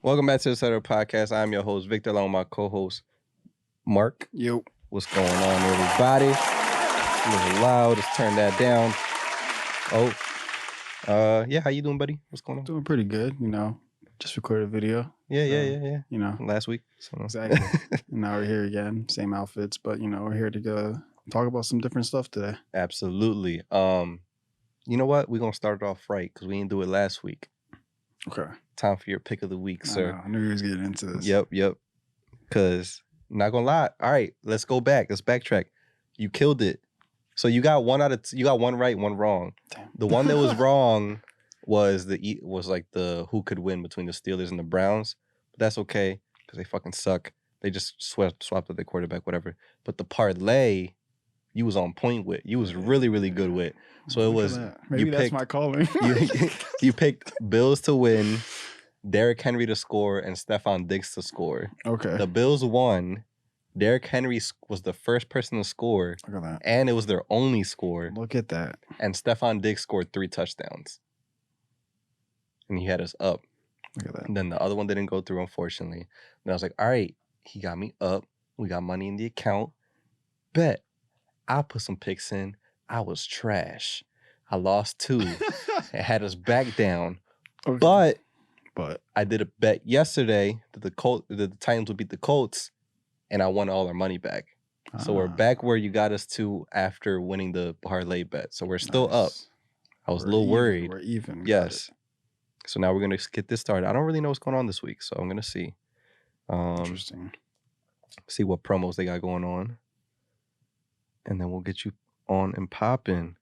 Welcome back to the Sutter Podcast. I'm your host, Victor, along with my co-host, Mark. Yo. What's going on, everybody? It's a little loud. Let's turn that down. Yeah, how you doing, buddy? What's going on? Doing pretty good, Just recorded a video. Yeah. Last week. So. Exactly. And now we're here again. Same outfits, but, we're here to go talk about some different stuff today. Absolutely. You know what? We're going to start it off right because we didn't do it last week. Okay. Time for your pick of the week, sir. I knew you was getting into this. Yep. Because, not going to lie. All right, let's go back. Let's backtrack. You killed it. So you got one right, one wrong. Damn. The one that was wrong was like the who could win between the Steelers and the Browns. But that's okay because they fucking suck. They just swapped with their quarterback, whatever. But the parlay, you was on point with. You was really, really good with. So it was. Maybe that's my calling. you picked Bills to win, Derrick Henry to score, and Stephon Diggs to score. Okay. The Bills won. Derrick Henry was the first person to score. Look at that. And it was their only score. Look at that. And Stephon Diggs scored 3 touchdowns. And he had us up. Look at that. And then the other one didn't go through, unfortunately. And I was like, all right, he got me up. We got money in the account. Bet. I put some picks in. I was trash. I lost 2. It had us back down. Okay. But I did a bet yesterday that the Titans would beat the Colts. And I won all our money back. So we're back where you got us to after winning the parlay bet. So we're still up. I was a little worried. We're even. Yes. So now we're going to get this started. I don't really know what's going on this week, so I'm going to see. Interesting. See what promos they got going on. And then we'll get you on and popping.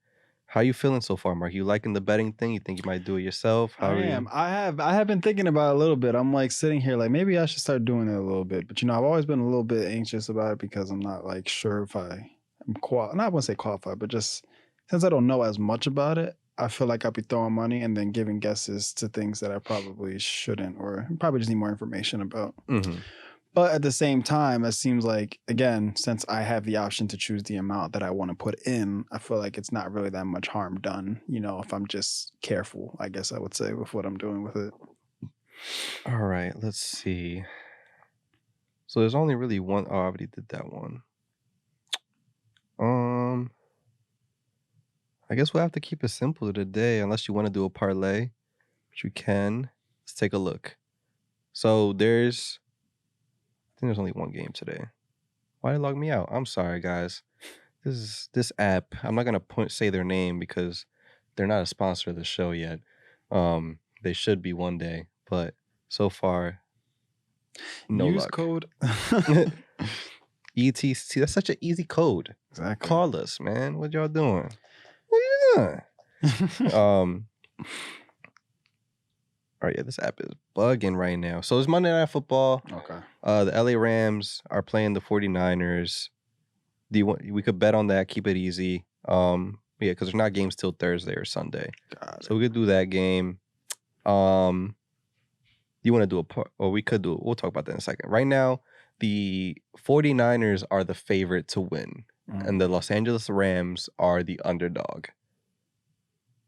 How you feeling so far, Mark? You liking the betting thing? You think you might do it yourself? I am. I have been thinking about it a little bit. I'm like sitting here like maybe I should start doing it a little bit. But I've always been a little bit anxious about it because I'm not like sure if I am not want to say qualified, but just since I don't know as much about it, I feel like I'll be throwing money and then giving guesses to things that I probably shouldn't or probably just need more information about. Mm-hmm. But at the same time, it seems like, again, since I have the option to choose the amount that I want to put in, I feel like it's not really that much harm done, if I'm just careful, I guess I would say, with what I'm doing with it. All right, let's see. So there's only really one. Oh, I already did that one. I guess we'll have to keep it simple today, unless you want to do a parlay, which you can. Let's take a look. So I think there's only one game today. Why did it log me out? I'm sorry, guys. This app. I'm not gonna say their name because they're not a sponsor of the show yet. They should be one day, but so far, no Use luck. code ETC. That's such an easy code. Exactly. Call us, man. What y'all doing? What you doing? All right, yeah, this app is bugging right now. So it's Monday Night Football. Okay. The LA Rams are playing the 49ers. We could bet on that, keep it easy. Yeah, because there's not games till Thursday or Sunday. So we could do that game. You want to do we'll talk about that in a second. Right now, the 49ers are the favorite to win. Mm-hmm. And the Los Angeles Rams are the underdog.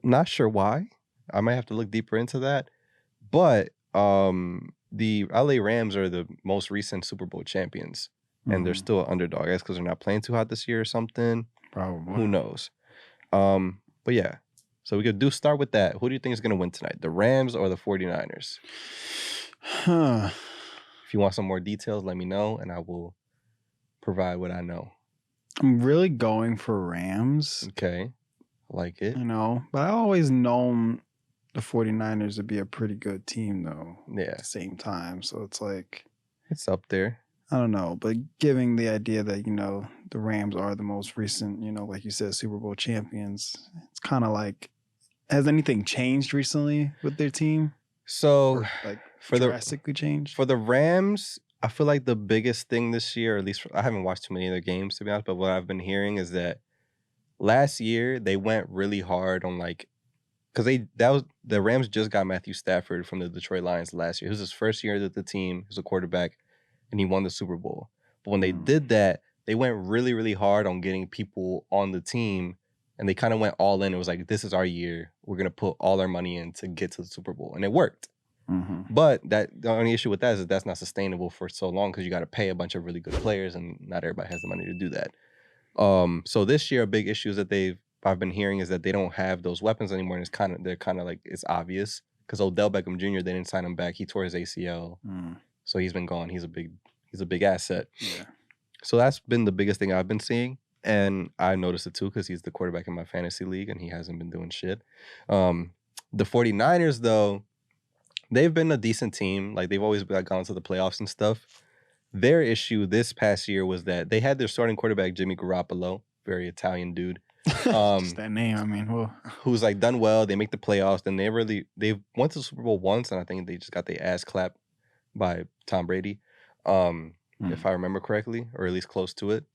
Not sure why. I might have to look deeper into that. But the LA Rams are the most recent Super Bowl champions. And they're still an underdog. I guess because they're not playing too hot this year or something. Probably. Who knows? But yeah. So we could start with that. Who do you think is going to win tonight? The Rams or the 49ers? If you want some more details, let me know. And I will provide what I know. I'm really going for Rams. Okay. I like it. But I always known the 49ers to be a pretty good team, though. Yeah. At the same time. So it's like... It's up there. I don't know. But giving the idea that, the Rams are the most recent, like you said, Super Bowl champions, it's kind of like... Has anything changed recently with their team? So... drastically changed? For the Rams... I feel like the biggest thing this year, at least I haven't watched too many of their games, to be honest, but what I've been hearing is that last year they went really hard on because the Rams just got Matthew Stafford from the Detroit Lions last year. It was his first year with the team as a quarterback, and he won the Super Bowl. But when they did that, they went really, really hard on getting people on the team, and they kind of went all in. It was like, this is our year. We're going to put all our money in to get to the Super Bowl. And it worked. But the only issue with that is that that's not sustainable for so long because you got to pay a bunch of really good players, and not everybody has the money to do that. So this year, a big issue is that I've been hearing is that they don't have those weapons anymore, and they're kind of like it's obvious because Odell Beckham Jr. they didn't sign him back. He tore his ACL, so he's been gone. He's a big asset. Yeah. So that's been the biggest thing I've been seeing, and I noticed it too because he's the quarterback in my fantasy league, and he hasn't been doing shit. The 49ers though, they've been a decent team. Like they've always gone to the playoffs and stuff. Their issue this past year was that they had their starting quarterback Jimmy Garoppolo, very Italian dude, Just that name. I mean, well, who's like done well. They make the playoffs. Then they went to the Super Bowl once, and I think they just got their ass clapped by Tom Brady, if I remember correctly, or at least close to it.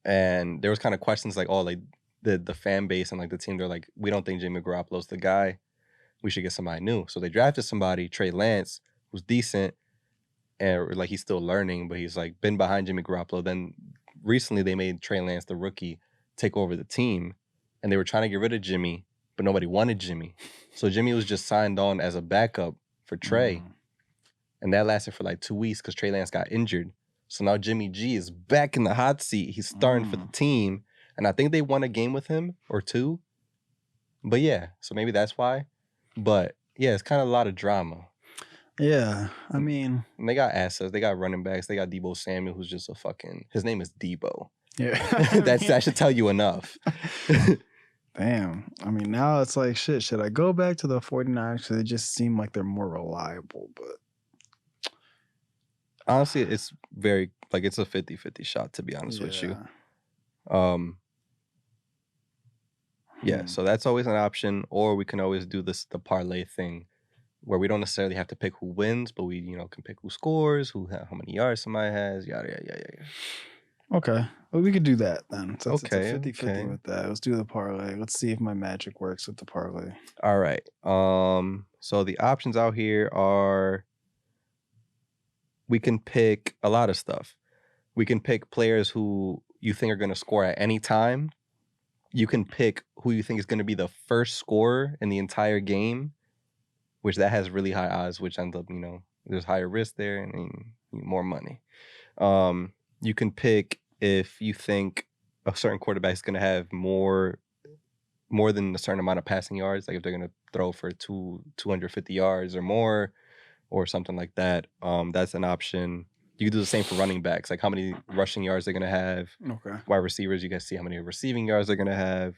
And there was kind of questions like, oh, like the fan base and like the team, they're like, we don't think Jimmy Garoppolo's the guy. We should get somebody new. So they drafted somebody, Trey Lance, who's decent, and like he's still learning, but he's like been behind Jimmy Garoppolo. Then recently they made Trey Lance, the rookie, take over the team, and they were trying to get rid of Jimmy, but nobody wanted Jimmy. So Jimmy was just signed on as a backup for Trey, and that lasted for like 2 weeks because Trey Lance got injured. So now Jimmy G is back in the hot seat. He's starting for the team, and I think they won a game with him or two. But yeah, so maybe that's why. But yeah, it's kind of a lot of drama. Yeah, I mean, and they got assets. They got running backs. They got Deebo Samuel, who's just his name is Deebo. Yeah. That should tell you enough. Damn. I mean, now it's like, shit, should I go back to the 49ers? Because they just seem like they're more reliable, but honestly, it's very, like, it's a 50-50 shot, to be honest with you. Yeah, so that's always an option. Or we can always do the parlay thing, where we don't necessarily have to pick who wins, but we, can pick who scores, how many yards somebody has, yada, yada, yada. Okay. Well, we could do that then. So it's a Okay, 50-50 with that. Let's do the parlay. Let's see if my magic works with the parlay. All right. So the options out here are, we can pick a lot of stuff. We can pick players who you think are going to score at any time. You can pick who you think is going to be the first scorer in the entire game, which that has really high odds, which ends up, there's higher risk there and more money. You can pick if you think a certain quarterback is going to have more than a certain amount of passing yards, like if they're going to throw for 250 yards or more, or something like that. That's an option. You can do the same for running backs, like how many rushing yards they're going to have. Okay. Wide receivers, you guys see how many receiving yards they're going to have.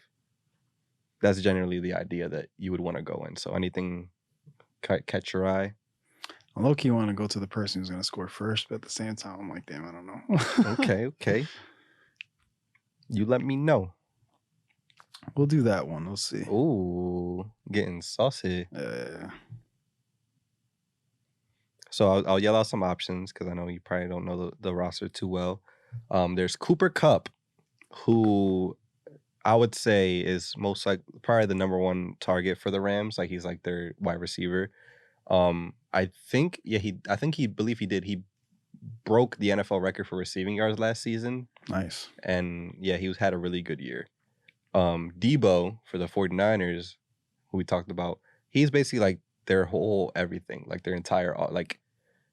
That's generally the idea that you would want to go in. So anything catch your eye? I low-key want to go to the person who's going to score first, but at the same time, I'm like, damn, I don't know. Okay. You let me know. We'll do that one. We'll see. Ooh, getting saucy. Yeah. So I'll yell out some options because I know you probably don't know the roster too well. There's Cooper Kupp, who I would say is most like probably the number one target for the Rams. Like he's like their wide receiver. I think he broke the NFL record for receiving yards last season. Nice. And yeah, he had a really good year. Deebo for the 49ers, who we talked about, he's basically like their whole everything, like their entire, like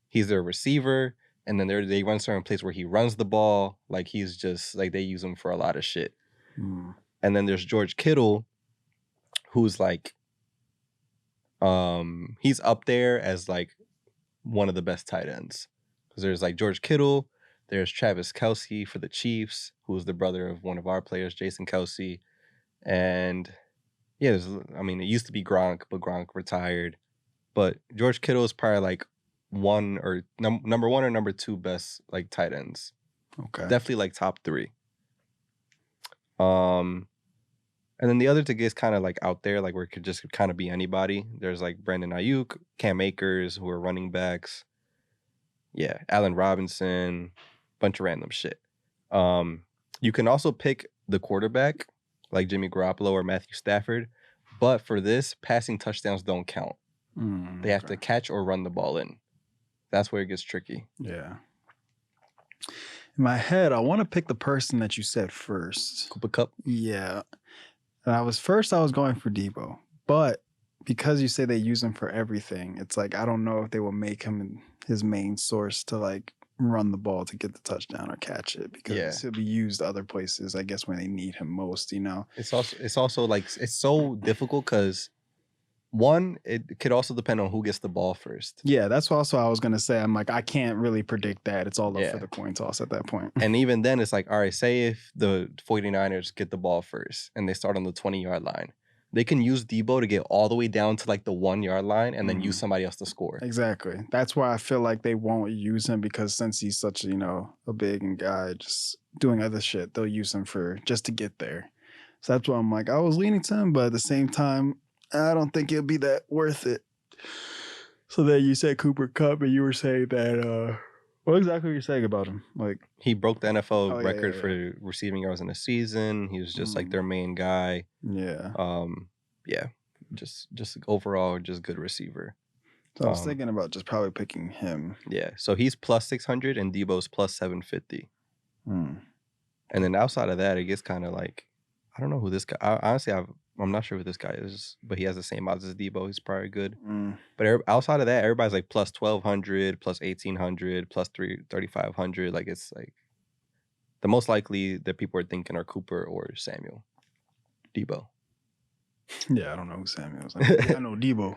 he's their receiver, and then they run certain plays where he runs the ball, like he's just like they use him for a lot of shit. And then there's George Kittle, who's like, he's up there as like one of the best tight ends. Because there's like George Kittle, there's Travis Kelce for the Chiefs, who's the brother of one of our players, Jason Kelce. And yeah, it used to be Gronk, but Gronk retired. But George Kittle is probably like number one or number two best like tight ends. Okay. Definitely like top three. And then the other thing is kind of like out there, like where it could just kind of be anybody. There's like Brandon Ayuk, Cam Akers, who are running backs. Yeah, Allen Robinson, bunch of random shit. You can also pick the quarterback, like Jimmy Garoppolo or Matthew Stafford. But for this, passing touchdowns don't count. They have to catch or run the ball in. That's where it gets tricky. Yeah. In my head, I want to pick the person that you said first. Cooper Kupp? Yeah. And I was going for Deebo. But because you say they use him for everything, it's like I don't know if they will make him his main source to like run the ball to get the touchdown or catch it because he'll be used other places, I guess, when they need him most, you know. It's also like it's so difficult because one, it could also depend on who gets the ball first. Yeah, that's also I was gonna say. I'm like, I can't really predict that. It's all up Yeah. for the coin toss at that point. And even then, it's like, all right, say if the 49ers get the ball first and they start on the 20-yard line, they can use Debo to get all the way down to like the 1-yard line and then use somebody else to score. Exactly. That's why I feel like they won't use him because since he's such, you know, a big guy just doing other shit, they'll use him for just to get there. So that's why I'm like, I was leaning to him, but at the same time, I don't think it'll be that worth it. So then you said Cooper Kupp, and you were saying that what exactly were you saying about him? Like he broke the NFL record for receiving yards in a season. He was just like their main guy. Yeah. Yeah. Just overall just good receiver. So I was thinking about just probably picking him. Yeah. So he's plus 600 and Debo's plus 750. And then outside of that, it gets kind of like I don't know who this guy. Honestly, I'm not sure who this guy is, but he has the same odds as Debo. He's probably good. But outside of that, everybody's like plus 1,200, plus 1,800, plus 3,500. Like it's like the most likely that people are thinking are Cooper or Samuel. Debo. Yeah, I don't know who Samuel is. I know Debo.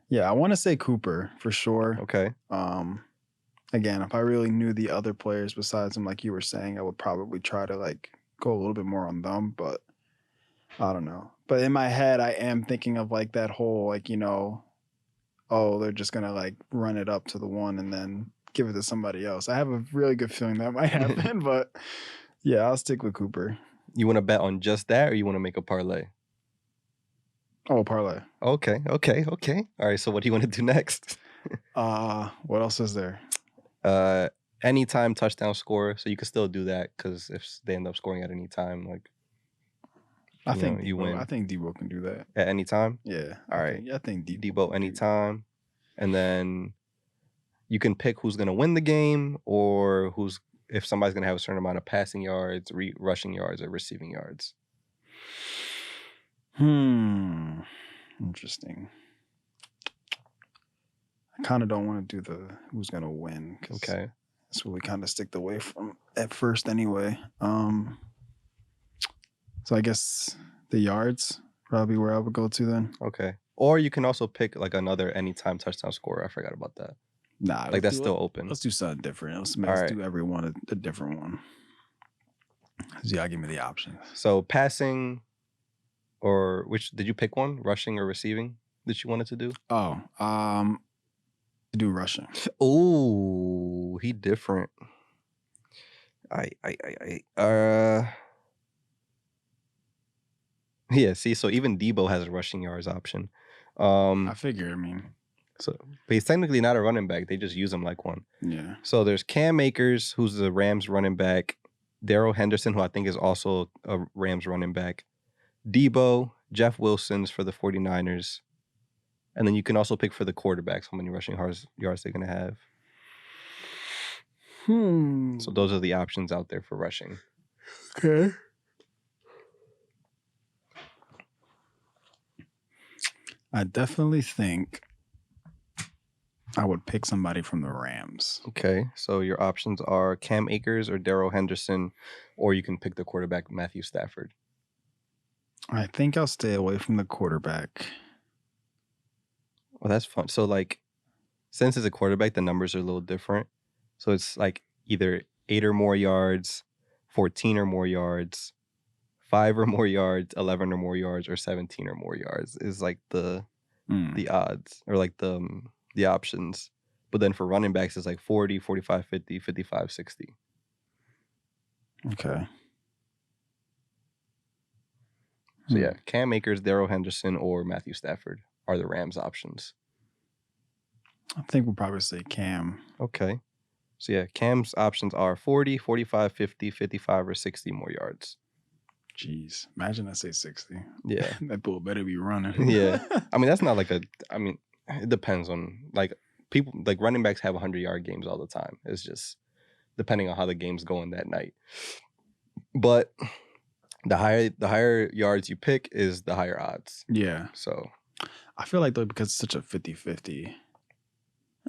Yeah, I want to say Cooper for sure. Okay. Again, if I really knew the other players besides him, like you were saying, I would probably try to like go a little bit more on them, but I don't know. But in my head, I am thinking of like that whole like, you know, oh, they're just gonna like run it up to the one and then give it to somebody else. I have a really good feeling that might happen, but yeah, I'll stick with Cooper. You want to bet on just that, or you want to make a parlay? Oh, parlay. Okay. All right. So what do you want to do next? What else is there? Anytime touchdown score, so you can still do that because if they end up scoring at any time, like I think you win. I think Debo can do that at any time. Yeah. All right. I think Debo anytime, and then you can pick who's gonna win the game or if somebody's gonna have a certain amount of passing yards, rushing yards, or receiving yards. Interesting. I kind of don't want to do the who's gonna win. Okay. That's what we kind of sticked away from at first anyway. So I guess the yards probably where I would go to then. Okay. Or you can also pick like another anytime touchdown scorer. I forgot about that. Nah, like that's still open. Let's do something different. Let's do every one a different one. So yeah, give me the options. So passing, or which did you pick one? Rushing or receiving that you wanted to do? Oh, do rushing. Oh, he different. Yeah, see, so even Debo has a rushing yards option. I figure, so but he's technically not a running back. They just use him like one. Yeah. So there's Cam Akers, who's the Rams running back. Darrell Henderson, who I think is also a Rams running back. Debo, Jeff Wilson's for the 49ers. And then you can also pick for the quarterbacks how many rushing yards they're going to have. So those are the options out there for rushing. Okay. I definitely think I would pick somebody from the Rams. Okay, so your options are Cam Akers or Darrell Henderson, or you can pick the quarterback Matthew Stafford. I think I'll stay away from the quarterback. Well, that's fun. So, like, since it's a quarterback, the numbers are a little different. So it's like either 8 or more yards, 14 or more yards, 5 or more yards, 11 or more yards, or 17 or more yards is like the odds or like the options. But then for running backs, it's like 40, 45, 50, 55, 60. Okay. So yeah, Cam Akers, Darrell Henderson, or Matthew Stafford are the Rams options. I think we'll probably say Cam. Okay. So yeah, Cam's options are 40, 45, 50, 55, or 60 more yards. Jeez. Imagine I say 60. Yeah. That bull better be running. Yeah. I mean, that's not like it depends on, like, people, like running backs have 100-yard games all the time. It's just depending on how the game's going that night. But The higher yards you pick is the higher odds. Yeah. So I feel like though, because it's such a 50-50.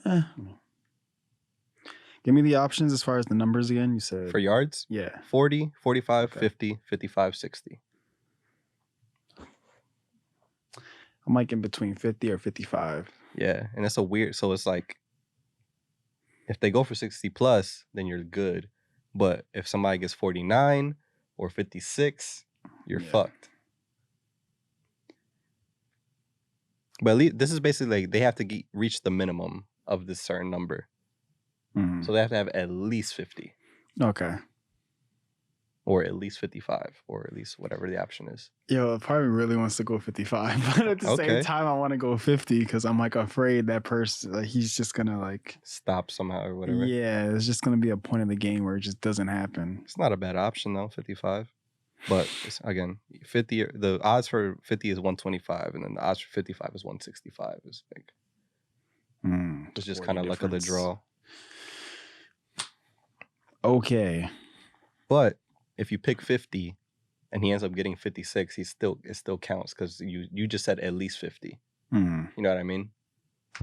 Eh. Give me the options as far as the numbers again. You said for yards, yeah. 40, 45, Okay. 50, 55, 60. I'm like in between 50 or 55. Yeah, and it's a weird. So it's like, if they go for 60 plus, then you're good. But if somebody gets 49 or 56, you're Yeah. fucked. But at least, this is basically like they have to reach the minimum of this certain number. Mhm. So they have to have at least 50 Okay. or at least 55 or at least whatever the option is. Yo, part of me really wants to go 55, but at the same Okay. time, I want to go 50 because I'm like afraid that person, like, he's just gonna like Stop somehow or whatever. Yeah, it's just gonna be a point of the game where it just doesn't happen. It's not a bad option though, 55. But it's, again, 50. The odds for 50 is 125, and then the odds for 55 is 165. It's like it's just kind of luck of the draw. Okay. But if you pick 50 and he ends up getting 56, it still counts because you just said at least 50. Mm. You know what I mean?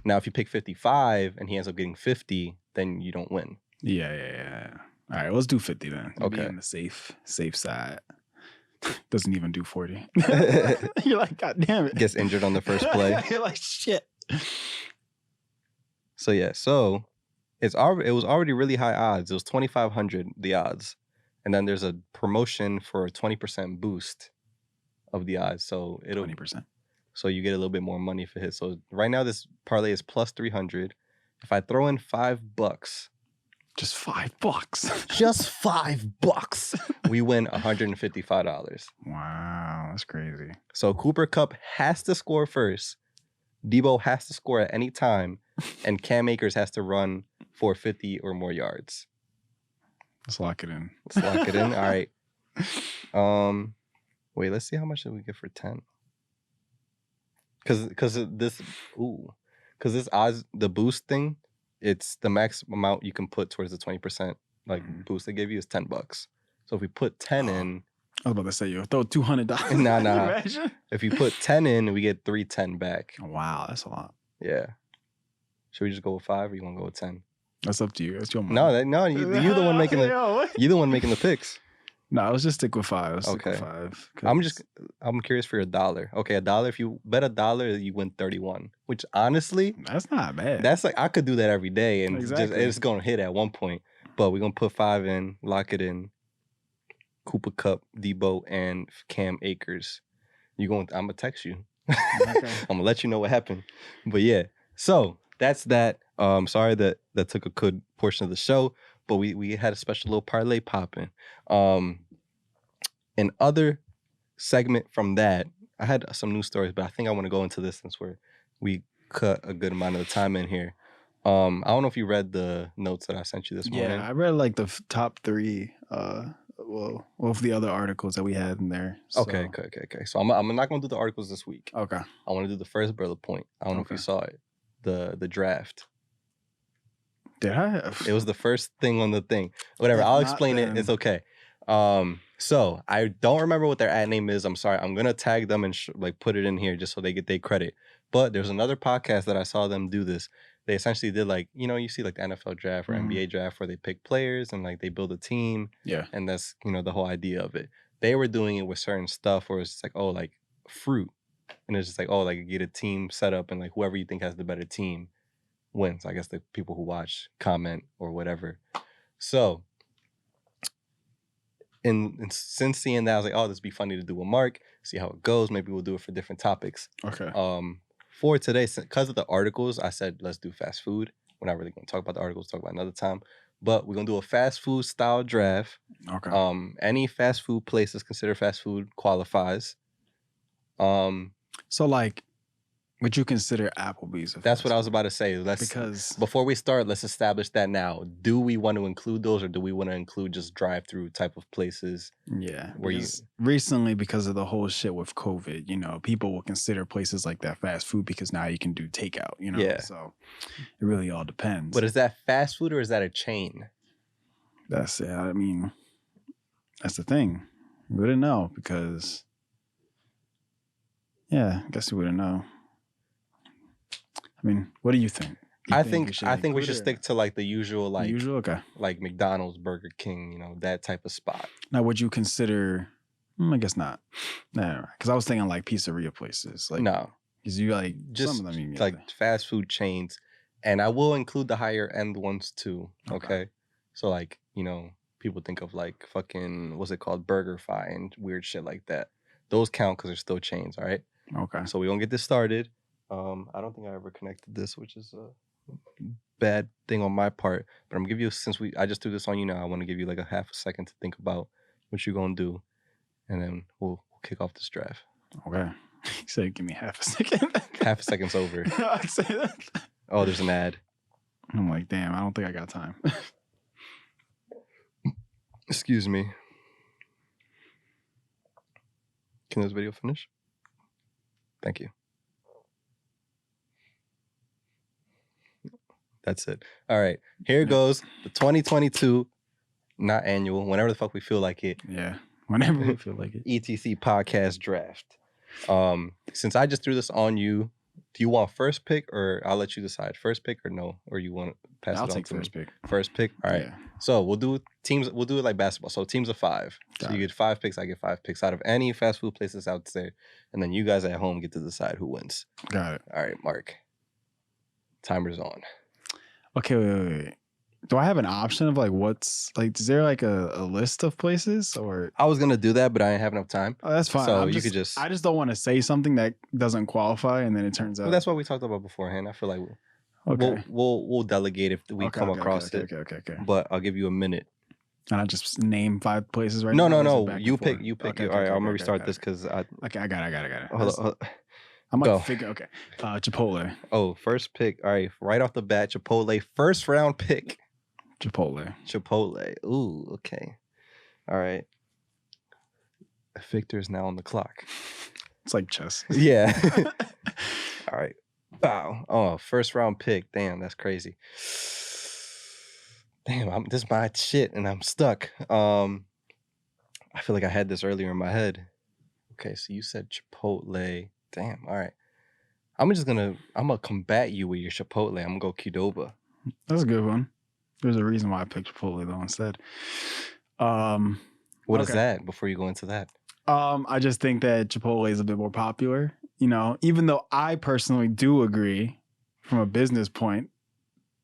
Now, if you pick 55 and he ends up getting 50, then you don't win. Yeah. All right, let's do 50 then. Okay. Be on the safe side. Doesn't even do 40. You're like, God damn it. Gets injured on the first play. You're like, shit. So yeah, it was already really high odds. It was 2,500 the odds, and then there's a promotion for a 20% boost of the odds. So 20%. So you get a little bit more money if it hits. So right now this parlay is plus 300. If I throw in $5, just $5, just $5, we win $155. Wow, that's crazy. So Cooper Kupp has to score first. Debo has to score at any time, and Cam Akers has to run for 50 or more yards. Let's lock it in. All right. Wait, let's see how much did we get for 10. Because this odds, the boost thing, it's the max amount you can put towards the 20% boost they give you is $10. So if we put 10 in, I was about to say, yo, throw $200. Nah. Imagine? If you put 10 in, we get 310 back. Wow, that's a lot. Yeah. Should we just go with 5 or you want to go with 10? That's up to you. That's your money. No, you're the one making you're the one making the picks. No, let's just stick with 5. Let's Okay. stick with 5. I'm curious for your $1. Okay, $1. If you bet $1, you win 31. Which honestly, that's not bad. That's like I could do that every day, and Exactly. it's gonna hit at one point. But we're gonna put 5 in, lock it in. Cooper Kupp, Debo, and Cam Akers. I'm gonna text you. Okay. I'm gonna let you know what happened. But yeah, so that's that. Sorry that took a good portion of the show, but we had a special little parlay popping. An other segment from that, I had some news stories, but I think I want to go into this since we cut a good amount of the time in here. I don't know if you read the notes that I sent you this morning. Yeah, I read like the top 3. Of the other articles that we had in there. So. Okay. So I'm not gonna do the articles this week. Okay. I want to do the first bullet point. I don't know if you saw it. The draft. Did I? It was the first thing on the thing. Whatever. I'll explain it. It's okay. So I don't remember what their ad name is. I'm sorry. I'm gonna tag them and put it in here just so they get their credit. But there's another podcast that I saw them do this. They essentially did you see the NFL draft or NBA draft where they pick players and they build a team. Yeah. And that's, the whole idea of it. They were doing it with certain stuff where it's fruit. And it's just you get a team set up and whoever you think has the better team wins. I guess the people who watch comment or whatever. So and since seeing that, I was like, this would be funny to do with Mark, see how it goes. Maybe we'll do it for different topics. Okay. For today, because of the articles, I said, let's do fast food. We're not really going to talk about the articles, talk about another time. But we're going to do a fast food style draft. Okay. Any fast food place that's considered fast food qualifies. So would you consider Applebee's? That's what I was about to say. Because before we start, let's establish that now. Do we want to include those, or do we want to include just drive-through type of places? Yeah. Recently, because of the whole shit with COVID, people will consider places like that fast food because now you can do takeout. Yeah. So it really all depends. But is that fast food or is that a chain? That's it. I mean, that's the thing. We wouldn't know because, yeah, I guess we wouldn't know. I mean, what do you think? I think we should stick to like the usual, like usual. Okay. like McDonald's, Burger King, you know, that type of spot. Now, would you consider? I guess not. Nah, because I was thinking like pizzeria places. Like no, because you like just some of them you like fast food chains, and I will include the higher end ones too. Okay, so like, you know, people think of like fucking what's it called, BurgerFi and weird shit like that. Those count because they're still chains. All right. Okay. So we gonna get this started. I don't think I ever connected this, which is a bad thing on my part. But I'm gonna give you, since I just threw this on you now, I want to give you like a half a second to think about what you're gonna do, and then we'll kick off this draft. Okay. He said, "Give me half a second." Half a second's over. I say that. Oh, there's an ad. I'm like, damn, I don't think I got time. Excuse me. Can this video finish? Thank you. That's it. All right. Here goes the 2022, not annual, whenever the fuck we feel like it. Yeah. Whenever we feel like it. ETC podcast draft. Since I just threw this on you, do you want first pick, or I'll let you decide? First pick or no? Or you want to pass it on to me? I'll take first pick. First pick? All right. Yeah. So we'll do teams. We'll do it like basketball. So teams of 5. So you get 5 picks. I get 5 picks out of any fast food places out there. And then you guys at home get to decide who wins. Got it. All right, Mark. Timer's on. Okay, wait. Do I have an option of like what's like? Is there like a list of places or? I was gonna do that, but I didn't have enough time. Oh, that's fine. So I just don't want to say something that doesn't qualify, and then it turns out. Well, that's what we talked about beforehand. I feel like okay. we'll delegate if we come across it. Okay. But I'll give you a minute. And I just name 5 places right now? No. You pick. Okay, all right, I'm gonna restart this because I got it. Hold on. I'm like figure. Okay, Chipotle. Oh, first pick. All right, right off the bat, Chipotle. First round pick. Chipotle. Ooh, okay. All right. Victor is now on the clock. It's like chess. Yeah. All right. Wow. Oh, first round pick. Damn, that's crazy. Damn, this is my shit and I'm stuck. I feel like I had this earlier in my head. Okay, so you said Chipotle. Damn, all right. I'm gonna combat you with your Chipotle. I'm gonna go Qdoba. That's a good one. There's a reason why I picked Chipotle though instead. What is that before you go into that? I just think that Chipotle is a bit more popular. You know, even though I personally do agree from a business point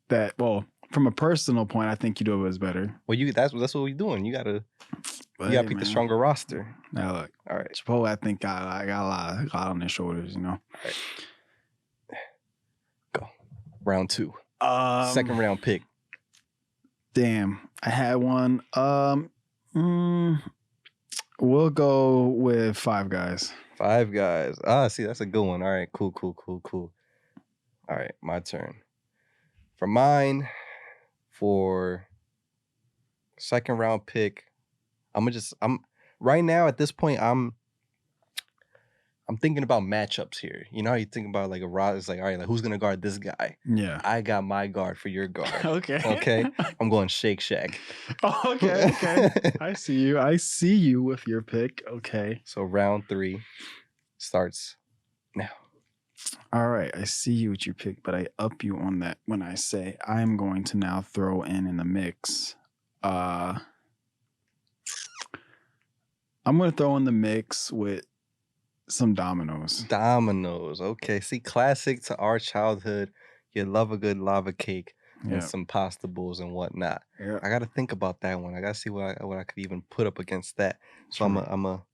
that, well, from a personal point, I think Qdoba is better. Well, that's what we're doing. You gotta pick the stronger roster. Now look, all right. Chipotle, I think I got a lot on their shoulders. You know. All right. Go round 2. Second round pick. Damn, I had one. We'll go with Five Guys. Five Guys. Ah, see, that's a good one. All right, cool. All right, my turn. For mine, for second round pick, I'm right now at this point, I'm thinking about matchups here. You know how you think about like a rod, it's like, all right, like who's gonna guard this guy? Yeah. I got my guard for your guard. Okay. I'm going Shake Shack. Okay. I see you with your pick. Okay. So round 3 starts now. All right. I see you with your pick, but I up you on that when I say I'm going to now throw in the mix. I'm going to throw in the mix with some Domino's. Okay. See, classic to our childhood. You love a good lava cake and some pasta bowls and whatnot. Yeah. I got to think about that one. I got to see what I could even put up against that. So I'm a. All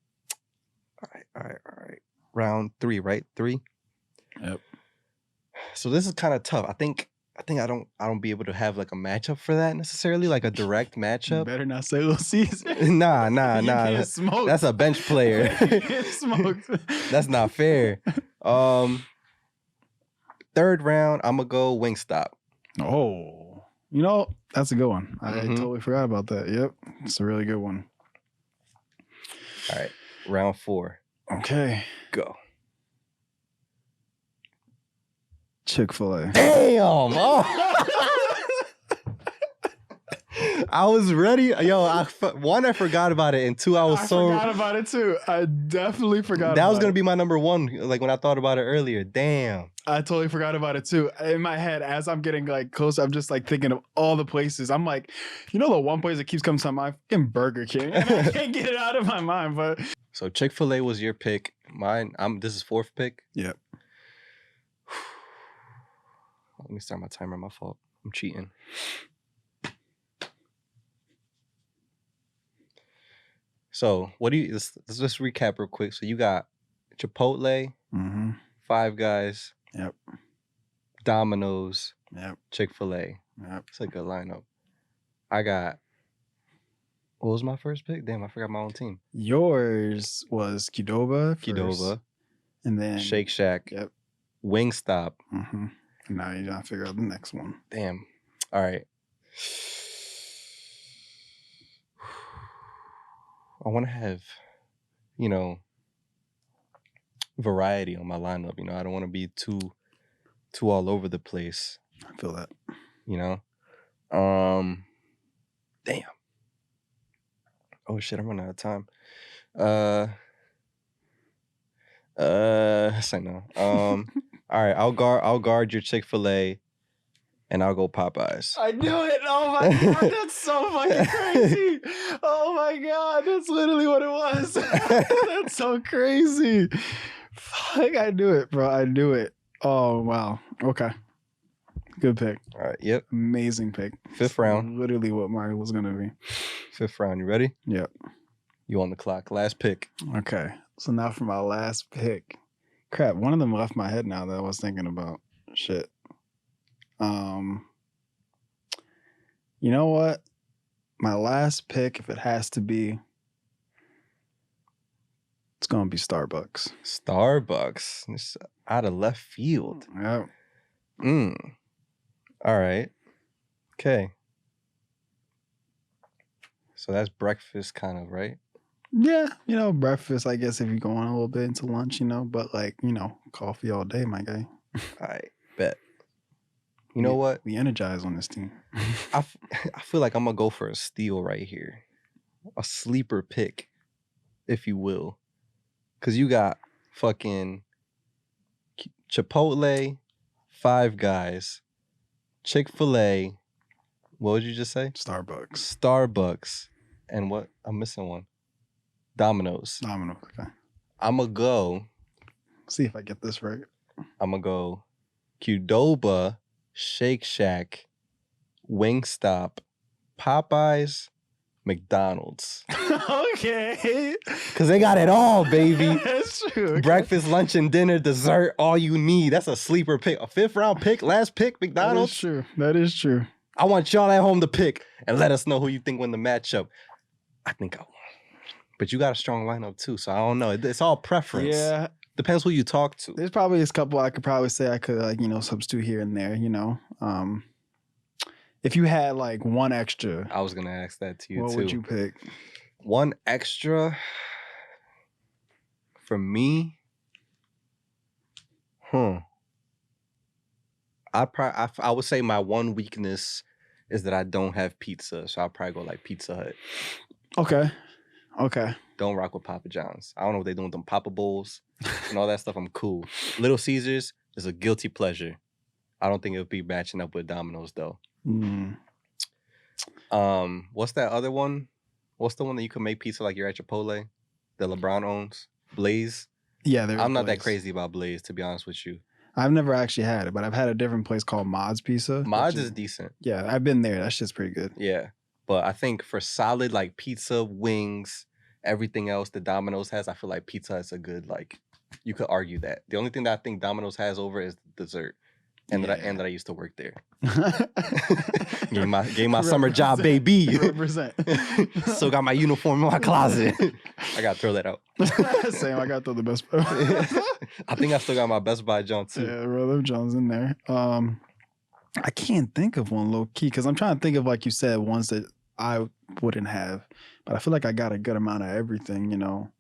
right. Round 3, right? 3. Yep. So this is kind of tough. I think I don't be able to have like a matchup for that necessarily, like a direct matchup. You better not say Little Caesar. Nah. You can't smoke. That's a bench player. You can't smoke. That's not fair. Third round, I'm gonna go Wingstop. Oh, you know, that's a good one. I totally forgot about that. Yep, it's a really good one. All right, round 4. Okay, go. Chick-fil-A. Damn! Oh. I was ready. Yo, one, I forgot about it, and two, I forgot about it too. I definitely forgot. That was gonna be my number one. Like when I thought about it earlier. Damn. I totally forgot about it too. In my head, as I'm getting like closer, I'm just like thinking of all the places. I'm like, you know, the one place that keeps coming to my mind, fucking Burger King. And I can't get it out of my mind. But so Chick-fil-A was your pick. Mine. This is fourth pick. Yep. Let me start my timer. My fault. I'm cheating. So what do you? Let's just recap real quick. So you got Chipotle, Five Guys. Yep. Domino's. Yep. Chick-fil-A. Yep. It's a good lineup. I got. What was my first pick? Damn, I forgot my own team. Yours was Qdoba. Qdoba. And then Shake Shack. Yep. Wingstop. Now you gotta figure out the next one. Damn. All right. I want to have, you know, variety on my lineup. You know, I don't want to be too all over the place. I feel that. You know? Damn. Oh shit, I'm running out of time. Say no. All right, I'll guard your Chick-fil-A and I'll go Popeyes. I knew it. Oh my god, that's so fucking crazy. Oh my god, that's literally what it was. That's so crazy. Fuck, I knew it, bro. I knew it. Oh wow. Okay. Good pick. All right, yep. Amazing pick. Fifth round. Literally what mine was gonna be. Fifth round. You ready? Yep. You on the clock. Last pick. Okay. So now for my last pick. Crap, one of them left my head now that I was thinking about. Shit. You know what? My last pick, if it has to be, it's gonna be Starbucks. Starbucks. It's out of left field. Yep. All right. Okay. So that's breakfast kind of, right? Yeah, you know, breakfast, I guess if you're going a little bit into lunch, you know, but like, you know, coffee all day, my guy. I bet. You know what? We energize on this team. I feel like I'm going to go for a steal right here. A sleeper pick, if you will. Because you got fucking Chipotle, Five Guys, Chick-fil-A. What would you just say? Starbucks. And what? I'm missing one. Domino's. Okay. I'm going to go. See if I get this right. I'm going to go Qdoba, Shake Shack, Wingstop, Popeyes, McDonald's. Okay. Because they got it all, baby. That's true. Okay. Breakfast, lunch, and dinner, dessert, all you need. That's a sleeper pick. A fifth round pick, last pick, McDonald's. That is true. I want y'all at home to pick and let us know who you think win the matchup. I think I won. But you got a strong lineup too, so I don't know. It's all preference. Yeah. Depends who you talk to. There's probably a couple I could probably say I could, like, you know, substitute here and there, you know. If you had like one extra. I was going to ask that to you too. What would you pick? One extra for me? I would say my one weakness is that I don't have pizza, so I'll probably go like Pizza Hut. Okay. Don't rock with Papa John's. I don't know what they're doing with them Papa Bowls and all that stuff. I'm cool. Little Caesars is a guilty pleasure. I don't think it'll be matching up with Domino's though. What's that other one? What's the one that you can make pizza like you're at Chipotle that LeBron owns? Blaze? Yeah, I'm not that crazy about Blaze, to be honest with you. I've never actually had it, but I've had a different place called Mods Pizza. Mods is decent. Yeah, I've been there. That shit's pretty good. Yeah. But I think for solid like pizza, wings, everything else that Domino's has, I feel like Pizza is a good, like, you could argue that. The only thing that I think Domino's has over is dessert. And that I used to work there. Gave my summer job, baby. Represent. Still got my uniform in my closet. I gotta throw that out. Same, I gotta throw the Best I think I still got my Best Buy John too. Yeah, Brother John's in there. I can't think of one low key because I'm trying to think of, like you said, ones that I wouldn't have. But I feel like I got a good amount of everything, you know.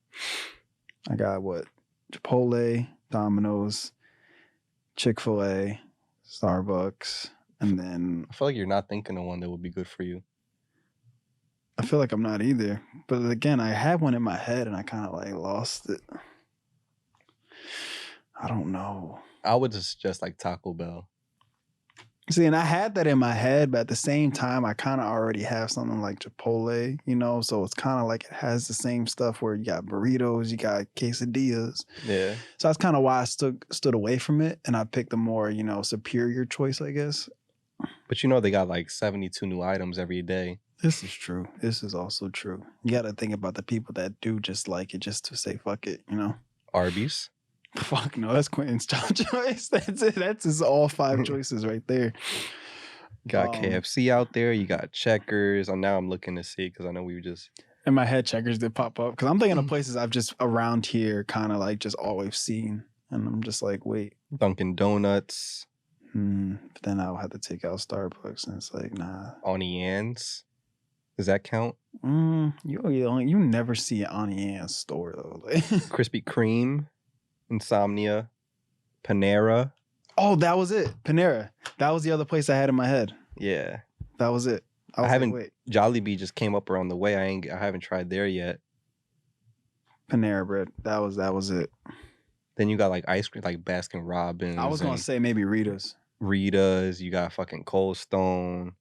I got Chipotle, Domino's, Chick-fil-A, Starbucks, and then I feel like you're not thinking of one that would be good for you. I feel like I'm not either. But again, I had one in my head and I kind of like lost it. I don't know. I would just suggest like Taco Bell. See, and I had that in my head, but at the same time, I kind of already have something like Chipotle, you know? So it's kind of like it has the same stuff where you got burritos, you got quesadillas. Yeah. So that's kind of why I stood away from it. And I picked a more, superior choice, I guess. But they got like 72 new items every day. This is true. This is also true. You got to think about the people that do just like it just to say, fuck it, Arby's. Fuck no, that's Quentin's top choice. That's it. That's his all 5 choices right there. You got KFC out there. You got Checkers. Now I'm looking to see because I know we were just... In my head, Checkers did pop up because I'm thinking of places I've just around here kind of like just always seen. And I'm just like, wait. Dunkin' Donuts. But then I'll have to take out Starbucks and it's like, nah. Auntie Anne's. Does that count? You never see an Auntie Anne's store though. Krispy Kreme. Insomnia, Panera. Oh, that was it. Panera. That was the other place I had in my head. Yeah, that was it. I haven't. Like, Jollibee just came up around the way. I haven't tried there yet. Panera bread. That was it. Then you got like ice cream, like Baskin Robbins. I was gonna say maybe Rita's. Rita's. You got fucking Cold Stone.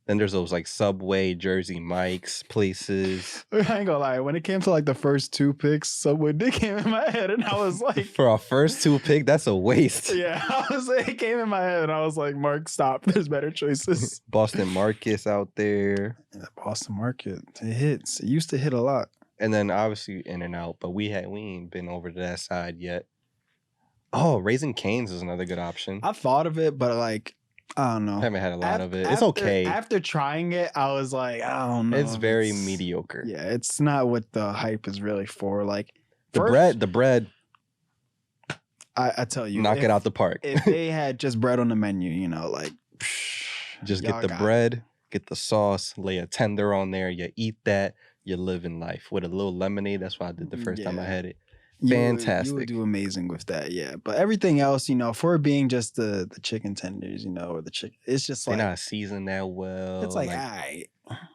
Then there's those like Subway, Jersey Mike's places. I ain't gonna lie. When it came to like the first 2 picks, Subway did came in my head, and I was like, for our first 2 pick, that's a waste. Yeah, it came in my head, and I was like, Mark, stop. There's better choices. Boston Market out there. Yeah, Boston Market, it hits. It used to hit a lot. And then obviously In-N-Out, but we ain't been over to that side yet. Oh, Raising Cane's is another good option. I thought of it, but like, I don't know. I haven't had a lot of it. It's okay. After trying it, I was like, I don't know. It's very mediocre. Yeah, it's not what the hype is really for. Like the bread. I tell you, knock it out the park. If they had just bread on the menu, like just get the bread, get the sauce, lay a tender on there. You eat that, you're living life with a little lemonade. That's what I did the first time I had it. Fantastic. You would do amazing with that, yeah. But everything else, for it being just the chicken tenders, or the chicken, it's just like they're not seasoned that well. It's like, alright.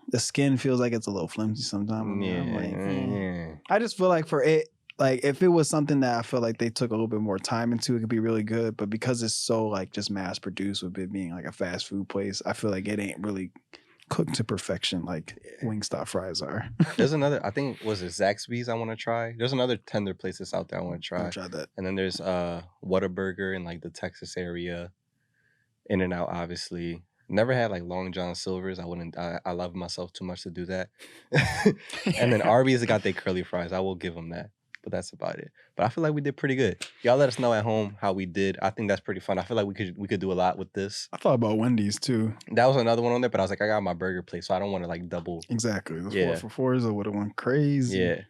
The skin feels like it's a little flimsy sometimes. Yeah. I just feel like for it, like if it was something that I feel like they took a little bit more time into, it could be really good. But because it's so like just mass produced with it being like a fast food place, I feel like it ain't really cooked to perfection like Wingstop fries are. There's another, I think, was it Zaxby's I want to try? There's another tender places out there I want to try. I'll try that. And then there's Whataburger in like the Texas area. In-N-Out, obviously. Never had like Long John Silver's. I love myself too much to do that. And then Arby's got their curly fries. I will give them that. But that's about it. But I feel like we did pretty good. Y'all let us know at home how we did. I think that's pretty fun. I feel like we could do a lot with this. I thought about Wendy's too. That was another one on there, but I was like, I got my burger place, so I don't want to like double. Exactly. The 4 for 4s would have went crazy. Yeah.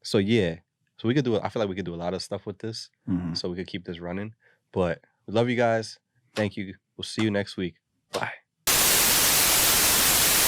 So yeah. So we could do. I feel like we could do a lot of stuff with this. So we could keep this running. But we love you guys. Thank you. We'll see you next week. Bye.